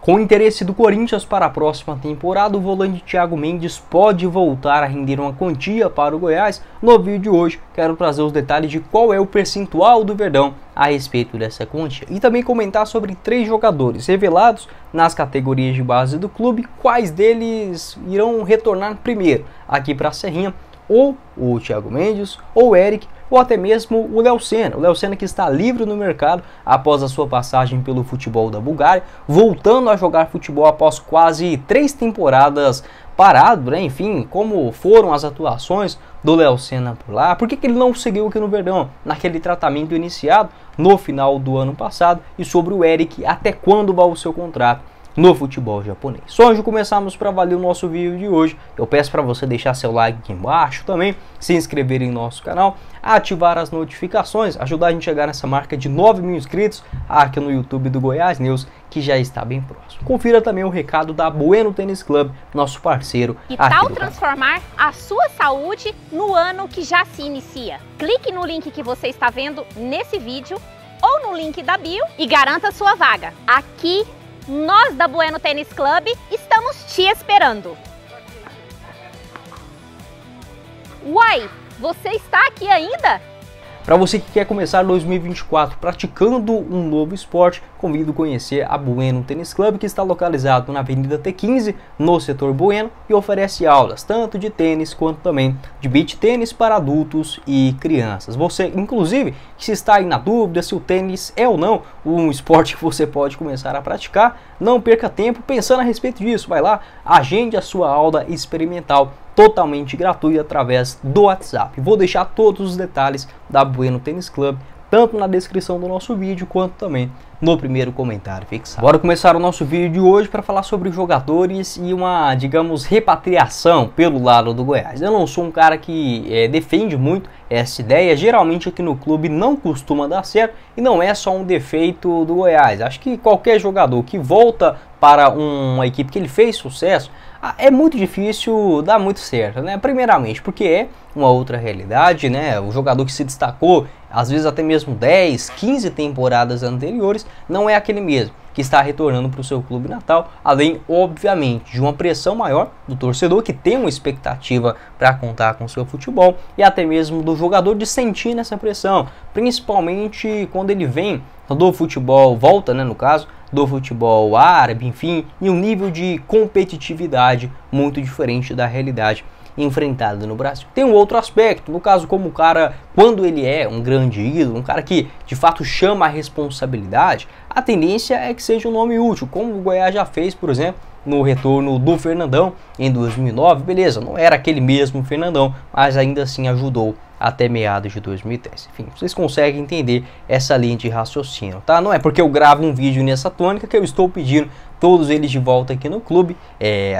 Com o interesse do Corinthians para a próxima temporada, o volante Thiago Mendes pode voltar a render uma quantia para o Goiás. No vídeo de hoje, quero trazer os detalhes de qual é o percentual do Verdão a respeito dessa quantia e também comentar sobre 3 jogadores revelados nas categorias de base do clube, quais deles irão retornar primeiro aqui para a Serrinha, ou o Thiago Mendes, ou o Eric, ou até mesmo o Léo Senna. O Léo Senna que está livre no mercado após a sua passagem pelo futebol da Bulgária, voltando a jogar futebol após quase 3 temporadas parado, né? Enfim, como foram as atuações do Léo Senna por lá, por que ele não seguiu aqui no Verdão, naquele tratamento iniciado no final do ano passado, e sobre o Eric, até quando vai o seu contrato no futebol japonês. Só antes de começarmos para valer o nosso vídeo de hoje, eu peço para você deixar seu like aqui embaixo também, se inscrever em nosso canal, ativar as notificações, ajudar a gente a chegar nessa marca de 9 mil inscritos aqui no YouTube do Goiás News, que já está bem próximo. Confira também o recado da Bueno Tênis Club, nosso parceiro. Que tal transformar a sua saúde no ano que já se inicia? Clique no link que você está vendo nesse vídeo ou no link da bio e garanta sua vaga. Aqui nós da Bueno Tênis Club estamos te esperando. Uai, você está aqui ainda? Para você que quer começar 2024 praticando um novo esporte, convido a conhecer a Bueno Tênis Club, que está localizado na Avenida T15, no setor Bueno, e oferece aulas tanto de tênis quanto também de beach tênis para adultos e crianças. Você, inclusive, se está aí na dúvida se o tênis é ou não um esporte que você pode começar a praticar, não perca tempo pensando a respeito disso. Vai lá, agende a sua aula experimental totalmente gratuita através do WhatsApp. Vou deixar todos os detalhes da Bueno Tênis Club tanto na descrição do nosso vídeo quanto também no primeiro comentário fixado. Bora começar o nosso vídeo de hoje para falar sobre jogadores e uma, digamos, repatriação pelo lado do Goiás. Eu não sou um cara que defende muito essa ideia, geralmente aqui no clube não costuma dar certo e não é só um defeito do Goiás. Acho que qualquer jogador que volta para uma equipe que ele fez sucesso, é muito difícil dar muito certo, né? Primeiramente porque é uma outra realidade, né? O jogador que se destacou, às vezes até mesmo 10, 15 temporadas anteriores, não é aquele mesmo que está retornando para o seu clube natal, além, obviamente, de uma pressão maior do torcedor, que tem uma expectativa para contar com o seu futebol, e até mesmo do jogador de sentir nessa pressão, principalmente quando ele vem do futebol, volta, né, no caso, do futebol árabe, enfim, em um nível de competitividade muito diferente da realidade enfrentada no Brasil. Tem um outro aspecto, no caso, como o cara, quando ele é um grande ídolo, um cara que de fato chama a responsabilidade, a tendência é que seja um nome útil, como o Goiás já fez, por exemplo, no retorno do Fernandão em 2009, beleza, não era aquele mesmo Fernandão, mas ainda assim ajudou até meados de 2010. Enfim, vocês conseguem entender essa linha de raciocínio, tá? Não é porque eu gravo um vídeo nessa tônica que eu estou pedindo todos eles de volta aqui no clube.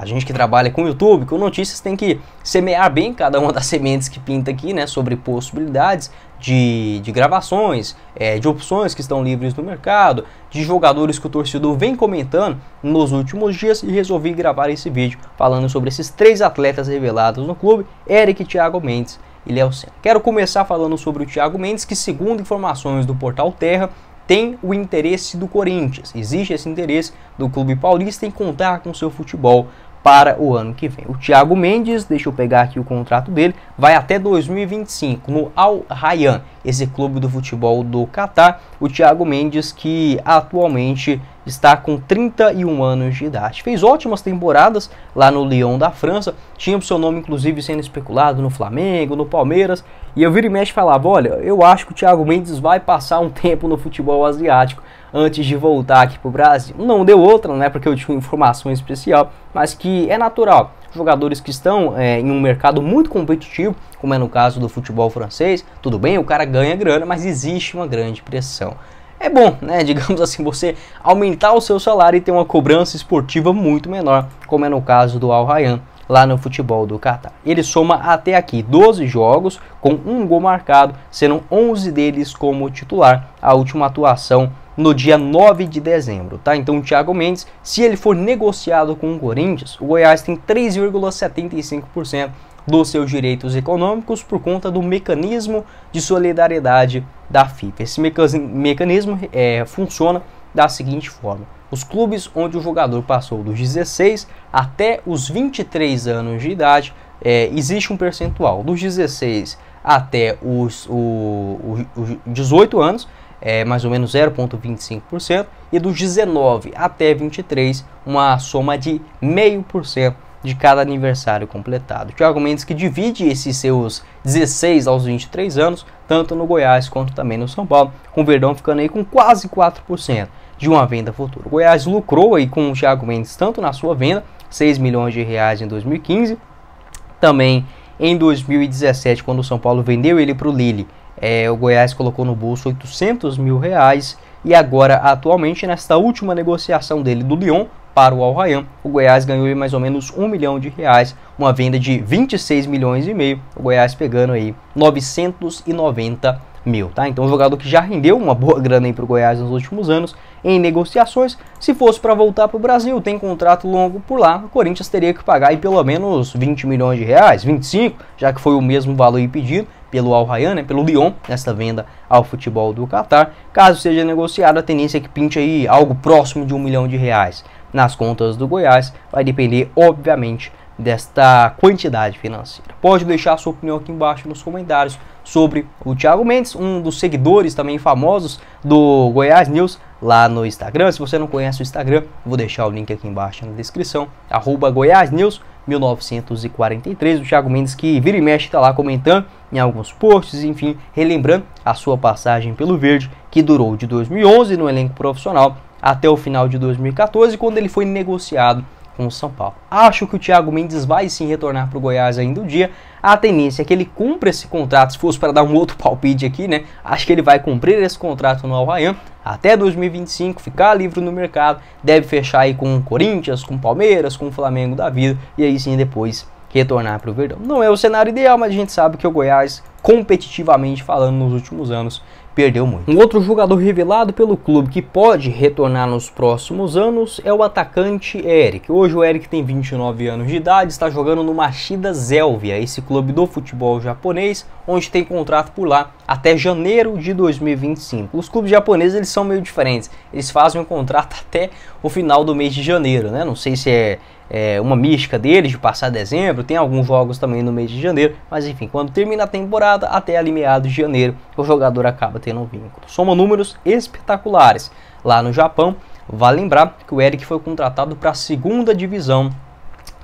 A gente que trabalha com YouTube, com notícias, tem que semear bem cada uma das sementes que pinta aqui, né? Sobre possibilidades de gravações, de opções que estão livres no mercado, de jogadores que o torcedor vem comentando nos últimos dias, e resolvi gravar esse vídeo falando sobre esses 3 atletas revelados no clube, Eric, Thiago Mendes e Léo Senna. Quero começar falando sobre o Thiago Mendes, que segundo informações do portal Terra, tem o interesse do Corinthians. Existe esse interesse do clube paulista em contar com seu futebol para o ano que vem. O Thiago Mendes, deixa eu pegar aqui o contrato dele, vai até 2025 no Al Rayyan, esse clube do futebol do Catar. O Thiago Mendes, que atualmente está com 31 anos de idade. Fez ótimas temporadas lá no Lyon da França, tinha o seu nome inclusive sendo especulado no Flamengo, no Palmeiras, e eu vira e mexe e falava, olha, eu acho que o Thiago Mendes vai passar um tempo no futebol asiático antes de voltar aqui para o Brasil. Não deu outra, né, porque eu tinha uma informação especial, mas que é natural. Jogadores que estão em um mercado muito competitivo, como é no caso do futebol francês, tudo bem, o cara ganha grana, mas existe uma grande pressão. É bom, né, digamos assim, você aumentar o seu salário e ter uma cobrança esportiva muito menor, como é no caso do Al Rayyan, lá no futebol do Catar. Ele soma até aqui 12 jogos com 1 gol marcado, sendo 11 deles como titular. A última atuação no dia 9 de dezembro, tá? Então o Thiago Mendes, se ele for negociado com o Corinthians, o Goiás tem 3,75% dos seus direitos econômicos por conta do mecanismo de solidariedade da FIFA. Esse mecanismo funciona da seguinte forma: os clubes onde o jogador passou dos 16 até os 23 anos de idade, existe um percentual. Dos 16 até os 18 anos, mais ou menos 0,25%, e dos 19 até 23, uma soma de 0,5% de cada aniversário completado. Thiago Mendes que divide esses seus 16 aos 23 anos, tanto no Goiás quanto também no São Paulo, com o Verdão ficando aí com quase 4% de uma venda futura. O Goiás lucrou aí com o Thiago Mendes tanto na sua venda, 6 milhões de reais em 2015, também em 2017, quando o São Paulo vendeu ele para o Lille, o Goiás colocou no bolso 800 mil reais, e agora, atualmente, nesta última negociação dele do Lyon para o Al Rayyan, o Goiás ganhou mais ou menos 1 milhão de reais, uma venda de 26 milhões e meio, o Goiás pegando aí 990 mil, tá? Então, um jogador que já rendeu uma boa grana aí para o Goiás nos últimos anos em negociações. Se fosse para voltar para o Brasil, tem contrato longo por lá, o Corinthians teria que pagar aí pelo menos 20 milhões de reais, 25, já que foi o mesmo valor aí pedido pelo Al Rayyan, né, pelo Lyon, nesta venda ao futebol do Catar. Caso seja negociado, a tendência é que pinte aí algo próximo de 1 milhão de reais nas contas do Goiás. Vai depender, obviamente, desta quantidade financeira. Pode deixar a sua opinião aqui embaixo nos comentários sobre o Thiago Mendes, um dos seguidores também famosos do Goiás News lá no Instagram. Se você não conhece o Instagram, vou deixar o link aqui embaixo na descrição, @GoiásNews 1943, o Thiago Mendes que vira e mexe está lá comentando em alguns posts, enfim, relembrando a sua passagem pelo Verde, que durou de 2011 no elenco profissional até o final de 2014, quando ele foi negociado com o São Paulo. Acho que o Thiago Mendes vai sim retornar para o Goiás ainda um dia. A tendência é que ele cumpra esse contrato, se fosse para dar um outro palpite aqui, né? Acho que ele vai cumprir esse contrato no Al Rayyan até 2025, ficar livre no mercado, deve fechar aí com o Corinthians, com o Palmeiras, com o Flamengo da vida, e aí sim depois retornar para o Verdão. Não é o cenário ideal, mas a gente sabe que o Goiás, competitivamente falando, nos últimos anos, perdeu muito. Um outro jogador revelado pelo clube que pode retornar nos próximos anos é o atacante Eric. Hoje o Eric tem 29 anos de idade, está jogando no Machida Zelvia, esse clube do futebol japonês, onde tem contrato por lá até janeiro de 2025. Os clubes japoneses, eles são meio diferentes, eles fazem um contrato até o final do mês de janeiro, né? Não sei se é uma mística deles de passar dezembro, tem alguns jogos também no mês de janeiro, mas enfim, quando termina a temporada, até ali meados de janeiro, o jogador acaba tendo um vínculo. Soma números espetaculares lá no Japão. Vale lembrar que o Eric foi contratado para a segunda divisão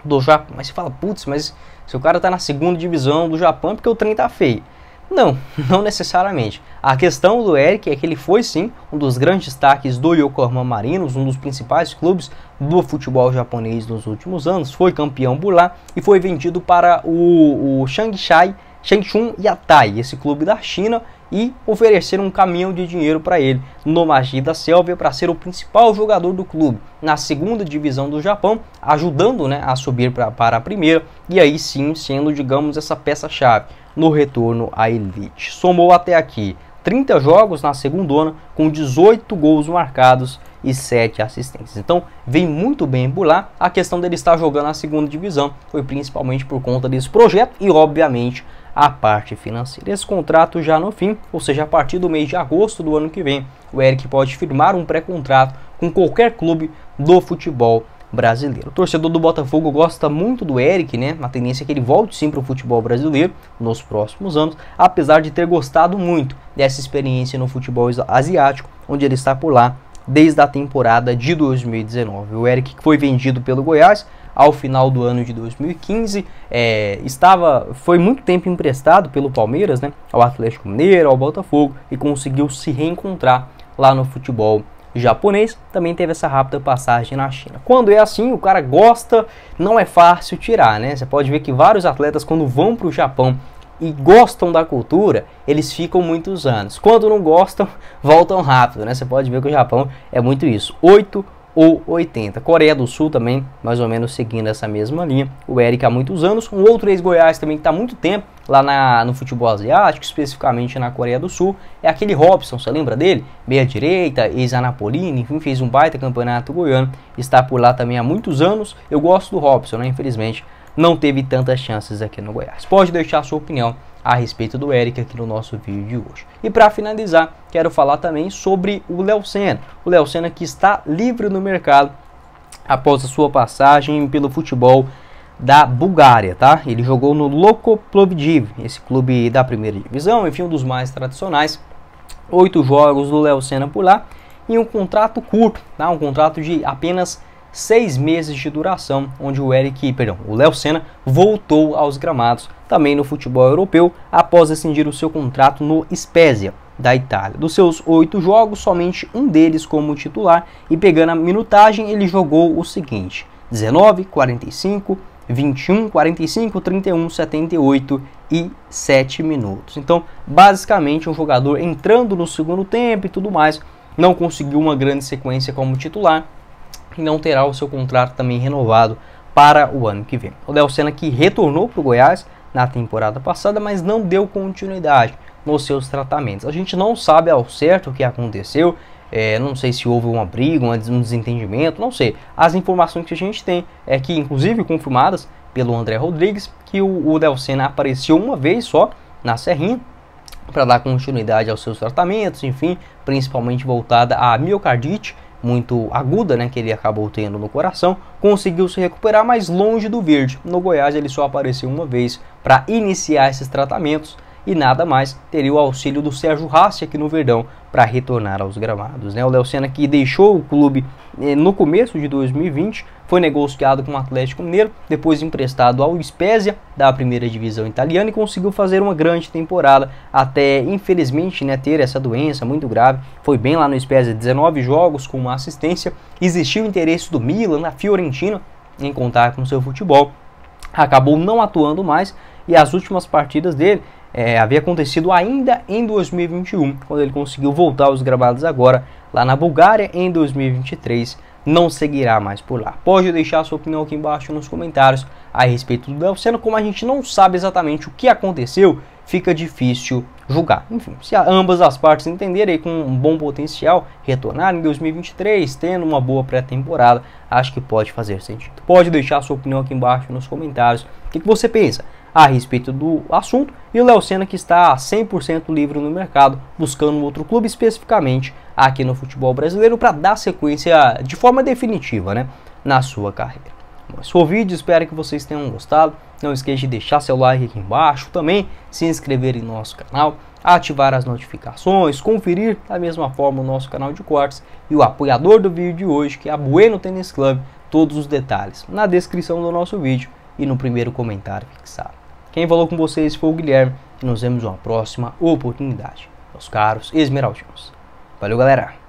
do Japão. Mas você fala, putz, mas se o cara tá na segunda divisão do Japão é porque o trem tá feio. Não, não necessariamente. A questão do Eric é que ele foi sim um dos grandes destaques do Yokohama Marinos, um dos principais clubes do futebol japonês nos últimos anos, foi campeão por lá e foi vendido para o Changchun Yatai, esse clube da China, e ofereceram um caminhão de dinheiro para ele no Machida Zelvia para ser o principal jogador do clube na segunda divisão do Japão, ajudando, né, a subir para a primeira, e aí sim sendo, digamos, essa peça-chave no retorno à elite. Somou até aqui 30 jogos na segundona, com 18 gols marcados e 7 assistências. Então vem muito bem por lá. A questão dele estar jogando na segunda divisão foi principalmente por conta desse projeto e obviamente a parte financeira. Esse contrato já no fim, ou seja, a partir do mês de agosto do ano que vem, o Eric pode firmar um pré-contrato com qualquer clube do futebol brasileiro. O torcedor do Botafogo gosta muito do Eric, né? A tendência é que ele volte sim para o futebol brasileiro nos próximos anos, apesar de ter gostado muito dessa experiência no futebol asiático, onde ele está por lá desde a temporada de 2019. O Eric, que foi vendido pelo Goiás ao final do ano de 2015, foi muito tempo emprestado pelo Palmeiras, né, ao Atlético Mineiro, ao Botafogo, e conseguiu se reencontrar lá no futebol japonês. Também teve essa rápida passagem na China. Quando é assim, o cara gosta, não é fácil tirar, né? Você pode ver que vários atletas, quando vão para o Japão e gostam da cultura, eles ficam muitos anos. Quando não gostam, voltam rápido, né? Você pode ver que o Japão é muito isso, 8 ou 80. Coreia do Sul também, mais ou menos seguindo essa mesma linha. O Eric há muitos anos. Um outro ex-Goiás também que está há muito tempo lá no futebol asiático, especificamente na Coreia do Sul, é aquele Robson, você lembra dele? Meia direita, ex-Anapolina, enfim, fez um baita campeonato goiano, está por lá também há muitos anos. Eu gosto do Robson, né? Infelizmente não teve tantas chances aqui no Goiás. Pode deixar sua opinião a respeito do Eric aqui no nosso vídeo de hoje. E para finalizar, quero falar também sobre o Léo Senna. O Léo Senna que está livre no mercado após a sua passagem pelo futebol da Bulgária, tá? Ele jogou no Loko Plovdiv, esse clube da primeira divisão, enfim, um dos mais tradicionais. 8 jogos do Léo Senna por lá e um contrato curto, tá? Um contrato de apenas 6 meses de duração, onde o Léo Senna voltou aos gramados também no futebol europeu após rescindir o seu contrato no Spezia da Itália. Dos seus 8 jogos, somente um deles como titular, e pegando a minutagem ele jogou o seguinte: 19, 45, 21, 45, 31, 78 e 7 minutos. Então, basicamente, um jogador entrando no segundo tempo e tudo mais, não conseguiu uma grande sequência como titular e não terá o seu contrato também renovado para o ano que vem. O Léo Senna que retornou para o Goiás na temporada passada, mas não deu continuidade nos seus tratamentos. A gente não sabe ao certo o que aconteceu, não sei se houve uma briga, um desentendimento, não sei. As informações que a gente tem é que, inclusive confirmadas pelo André Rodrigues, que o Léo Senna apareceu uma vez só na Serrinha para dar continuidade aos seus tratamentos, enfim, principalmente voltada à miocardite muito aguda, né, que ele acabou tendo no coração. Conseguiu se recuperar, mas longe do verde. No Goiás ele só apareceu uma vez para iniciar esses tratamentos e nada mais. Teria o auxílio do Sérgio Rassi aqui no Verdão para retornar aos gramados, né? O Léo Senna que deixou o clube no começo de 2020, foi negociado com o Atlético Mineiro, depois emprestado ao Spezia da primeira divisão italiana e conseguiu fazer uma grande temporada até, infelizmente, né, ter essa doença muito grave. Foi bem lá no Spezia, 19 jogos com uma assistência. Existiu interesse do Milan, da Fiorentina, em contar com seu futebol. Acabou não atuando mais e as últimas partidas dele havia acontecido ainda em 2021, quando ele conseguiu voltar aos gramados agora lá na Bulgária. Em 2023 não seguirá mais por lá. Pode deixar sua opinião aqui embaixo nos comentários a respeito do Léo Senna. Como a gente não sabe exatamente o que aconteceu, fica difícil julgar. Enfim, se ambas as partes entenderem com um bom potencial, retornar em 2023, tendo uma boa pré-temporada, acho que pode fazer sentido. Pode deixar sua opinião aqui embaixo nos comentários. O que você pensa a respeito do assunto? E o Léo Senna que está 100% livre no mercado, buscando um outro clube, especificamente aqui no futebol brasileiro, para dar sequência de forma definitiva, né, na sua carreira. Esse foi o vídeo, espero que vocês tenham gostado. Não esqueça de deixar seu like aqui embaixo, também se inscrever em nosso canal, ativar as notificações, conferir da mesma forma o nosso canal de cortes e o apoiador do vídeo de hoje, que é a Bueno Tênis Club. Todos os detalhes na descrição do nosso vídeo e no primeiro comentário fixado. Quem falou com vocês foi o Guilherme e nos vemos em uma próxima oportunidade, meus caros esmeraldinos. Valeu, galera!